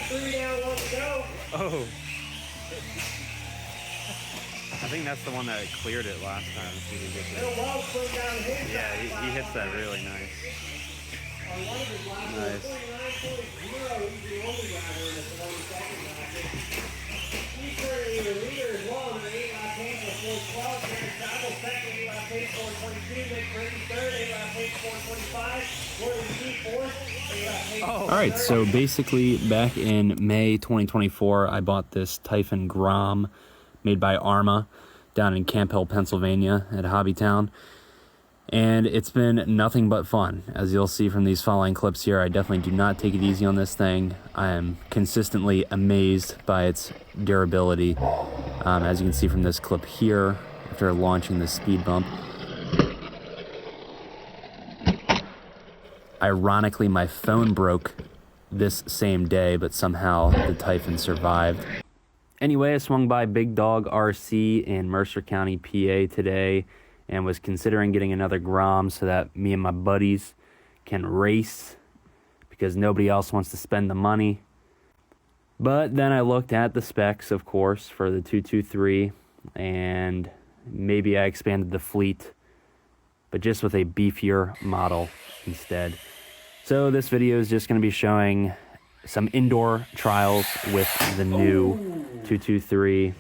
3 down, 1 to go. Oh. I think that's the one that cleared it last time. See if he gets it. Yeah, he hits that really nice. Nice. He's currently the leader as well in the 8-lap pace of 412. Terrence Dowell second, 8-lap pace 422. Nick Brady third, 8-lap pace 425. William Key fourth, 8-lap pace 430. All right, so basically back in May 2024, I bought this Typhon GROM made by Arrma down in Camp Hill, Pennsylvania at Hobbytown. And it's been nothing but fun. As you'll see from these following clips here, I definitely do not take it easy on this thing. I am consistently amazed by its durability. As you can see from this clip here, after launching the speed bump. Ironically, my phone broke this same day, but somehow the Typhon survived. Anyway, I swung by Big Dog RC in Mercer County, PA today, and was considering getting another GROM so that me and my buddies can race because nobody else wants to spend the money. But then I looked at the specs, of course, for the 223, and maybe I expanded the fleet, but just with a beefier model instead. So this video is just going to be showing some indoor trials with the new 223.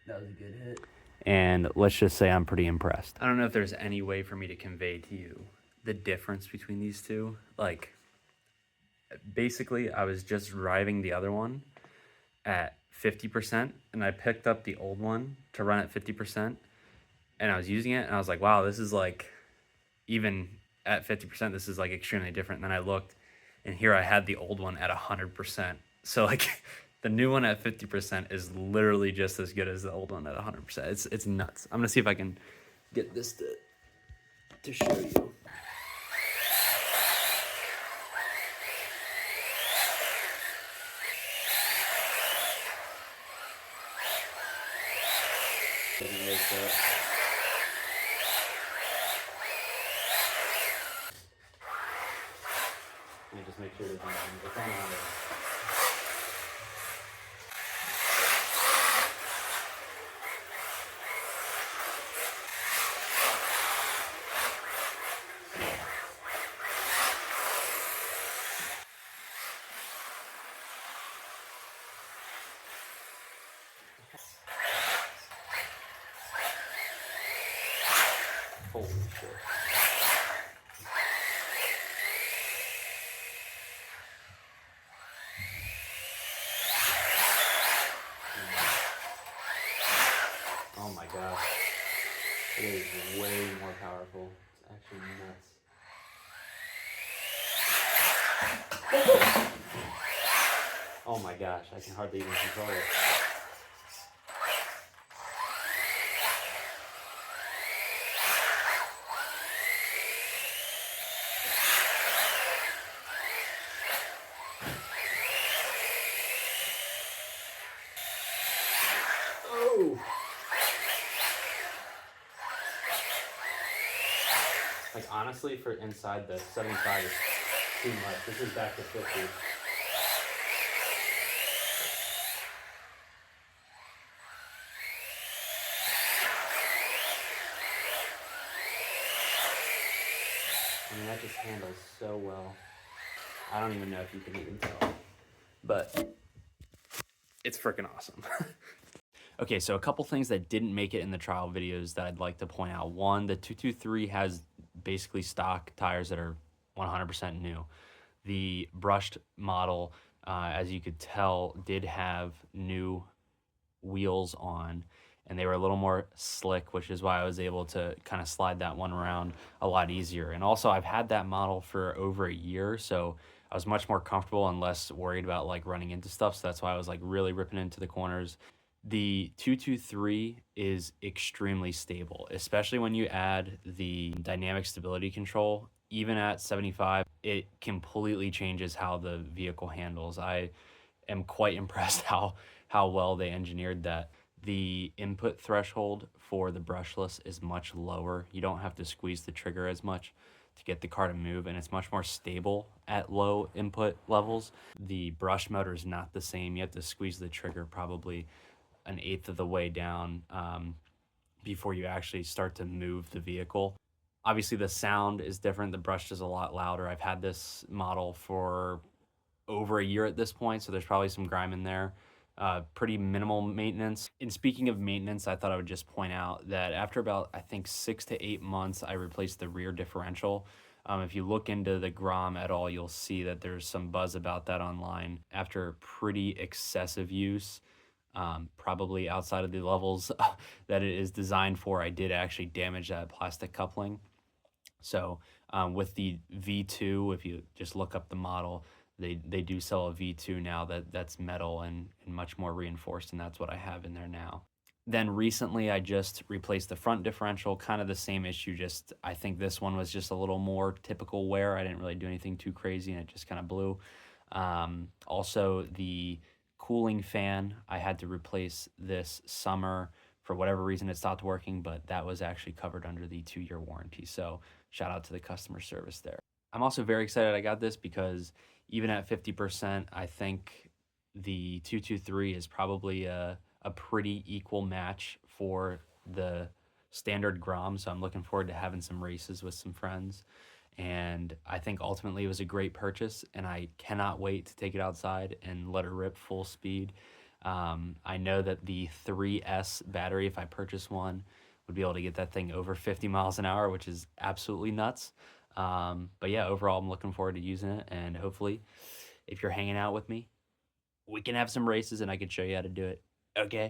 That was a good hit. And let's just say I'm pretty impressed. I don't know if there's any way for me to convey to you the difference between these two. Like, basically, I was just driving the other one at 50%, and I picked up the old one to run at 50%, and I was using it, and I was like, wow, this is like, even at 50%, this is like extremely different. And then I looked, and here I had the old one at 100%. So like, the new one at 50% is literally just as good as the old one at 100%. It's nuts. I'm gonna see if I can get this to show you. Let me just make sure it's on 100. Holy shit. Oh my gosh. It is way more powerful. It's actually nuts. Oh my gosh, I can hardly even control it. Like, honestly, for inside the 75 is too much. This is back to 50. I mean, that just handles so well. I don't even know if you can even tell, but it's freaking awesome. Okay, so a couple things that didn't make it in the trial videos that I'd like to point out. One, the 223 has basically stock tires that are 100% new. The brushed model, as you could tell, did have new wheels on, and they were a little more slick, which is why I was able to kind of slide that one around a lot easier. And also, I've had that model for over a year, so I was much more comfortable and less worried about like running into stuff. So that's why I was like really ripping into the corners. The 223 is extremely stable, especially when you add the dynamic stability control. Even at 75, it completely changes how the vehicle handles. I am quite impressed how well they engineered that. The input threshold for the brushless is much lower. You don't have to squeeze the trigger as much. to get the car to move, and it's much more stable at low input levels. The brush motor is not the same. You have to squeeze the trigger probably an eighth of the way down before you actually start to move the vehicle. Obviously, the sound is different. The brush is a lot louder. I've had this model for over a year at this point, so there's probably some grime in there. Pretty minimal maintenance. And speaking of maintenance, I thought I would just point out that after about, I think, 6 to 8 months, I replaced the rear differential. If you look into the GROM at all, you'll see that there's some buzz about that online. After pretty excessive use, probably outside of the levels that it is designed for, I did actually damage that plastic coupling. So with the V2, if you just look up the model, they do sell a V2 now that's metal and much more reinforced, and that's what I have in there now. Then recently I just replaced the front differential, kind of the same issue, just I think this one was just a little more typical wear. I didn't really do anything too crazy and it just kind of blew. Also the cooling fan, I had to replace this summer. For whatever reason it stopped working, but that was actually covered under the 2-year warranty. So shout out to the customer service there. I'm also very excited I got this because even at 50%, I think the 223 is probably a pretty equal match for the standard GROM. So I'm looking forward to having some races with some friends. And I think ultimately it was a great purchase, and I cannot wait to take it outside and let it rip full speed. I know that the 3S battery, if I purchase one, would be able to get that thing over 50 miles an hour, which is absolutely nuts. But yeah, overall, I'm looking forward to using it, and hopefully, if you're hanging out with me, we can have some races and I can show you how to do it. Okay?